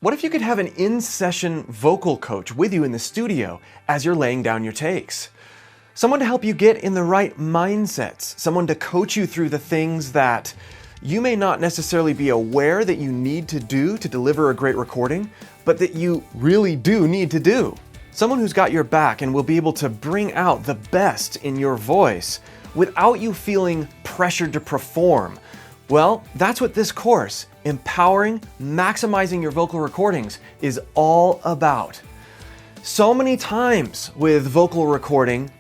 What if you could have an in-session vocal coach with you in the studio as you're laying down your takes? Someone to help you get in the right mindsets, someone to coach you through the things that you may not necessarily be aware that you need to do to deliver a great recording, but that you really do need to do. Someone who's got your back and will be able to bring out the best in your voice without you feeling pressured to perform. Well, that's what this course, Empowering, Maximizing Your Vocal Recordings, is all about. So many times with vocal recording,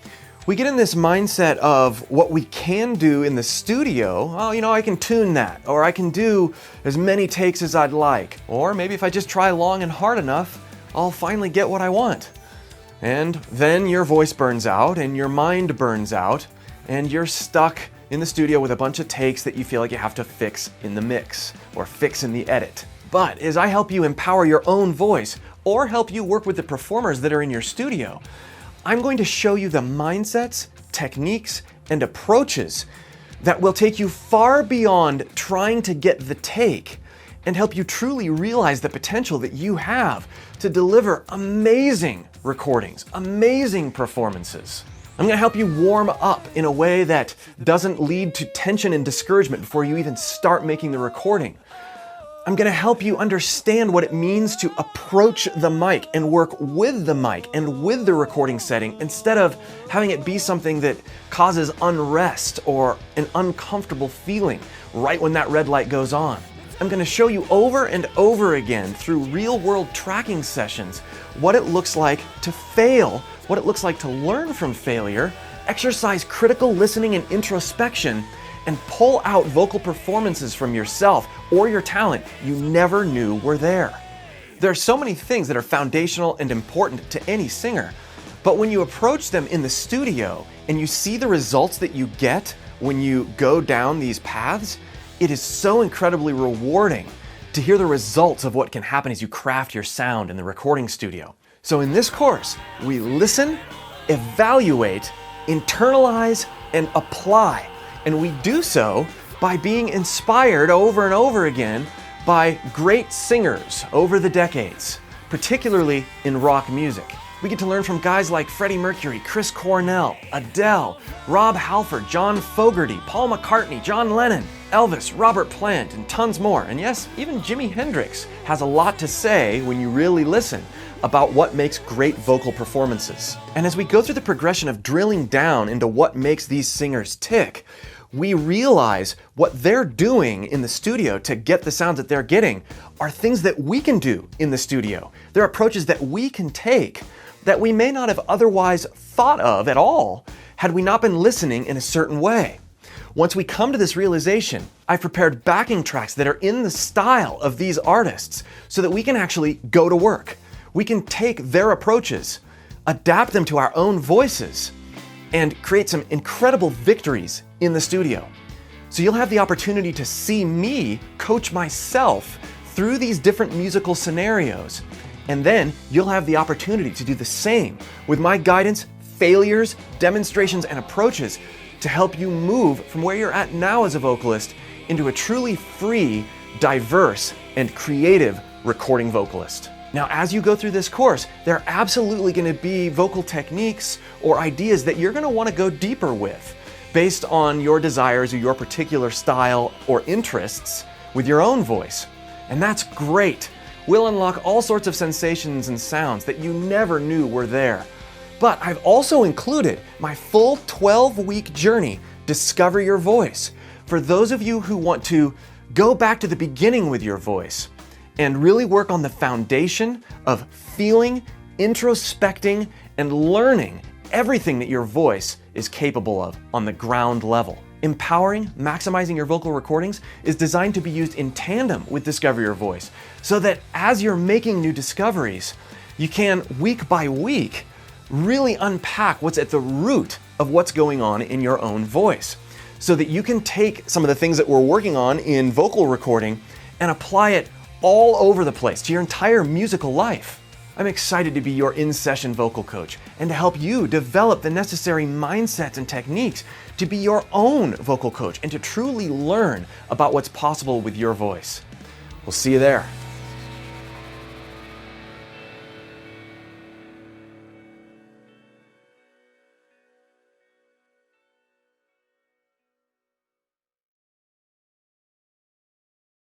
we get in this mindset of what we can do in the studio. Oh, I can tune that, or I can do as many takes as I'd like, or maybe if I just try long and hard enough, I'll finally get what I want. And then your voice burns out, and your mind burns out, and you're stuck in the studio with a bunch of takes that you feel like you have to fix in the mix or fix in the edit. But as I help you empower your own voice or help you work with the performers that are in your studio, I'm going to show you the mindsets, techniques, and approaches that will take you far beyond trying to get the take and help you truly realize the potential that you have to deliver amazing recordings, amazing performances. I'm going to help you warm up in a way that doesn't lead to tension and discouragement before you even start making the recording. I'm going to help you understand what it means to approach the mic and work with the mic and with the recording setting instead of having it be something that causes unrest or an uncomfortable feeling right when that red light goes on. I'm going to show you over and over again through real-world tracking sessions what it looks like to fail, what it looks like to learn from failure, exercise critical listening and introspection, and pull out vocal performances from yourself or your talent you never knew were there. There are so many things that are foundational and important to any singer, but when you approach them in the studio and you see the results that you get when you go down these paths, it is so incredibly rewarding to hear the results of what can happen as you craft your sound in the recording studio. So in this course, we listen, evaluate, internalize, and apply. And we do so by being inspired over and over again by great singers over the decades, particularly in rock music. We get to learn from guys like Freddie Mercury, Chris Cornell, Adele, Rob Halford, John Fogerty, Paul McCartney, John Lennon, Elvis, Robert Plant, and tons more. And yes, even Jimi Hendrix has a lot to say when you really listen about what makes great vocal performances. And as we go through the progression of drilling down into what makes these singers tick, we realize what they're doing in the studio to get the sounds that they're getting are things that we can do in the studio. They're approaches that we can take that we may not have otherwise thought of at all had we not been listening in a certain way. Once we come to this realization, I've prepared backing tracks that are in the style of these artists so that we can actually go to work. We can take their approaches, adapt them to our own voices, and create some incredible victories in the studio. So you'll have the opportunity to see me coach myself through these different musical scenarios. And then you'll have the opportunity to do the same with my guidance, failures, demonstrations, and approaches to help you move from where you're at now as a vocalist into a truly free, diverse, and creative recording vocalist. Now, as you go through this course, there are absolutely going to be vocal techniques or ideas that you're going to want to go deeper with based on your desires or your particular style or interests with your own voice. And that's great. We'll unlock all sorts of sensations and sounds that you never knew were there. But I've also included my full 12-week journey, Discover Your Voice, for those of you who want to go back to the beginning with your voice and really work on the foundation of feeling, introspecting, and learning everything that your voice is capable of on the ground level. Empowering, maximizing your vocal recordings is designed to be used in tandem with Discover Your Voice, so that as you're making new discoveries, you can, week by week, really unpack what's at the root of what's going on in your own voice, so that you can take some of the things that we're working on in vocal recording and apply it all over the place to your entire musical life. I'm excited to be your in-session vocal coach and to help you develop the necessary mindsets and techniques to be your own vocal coach and to truly learn about what's possible with your voice. We'll see you there.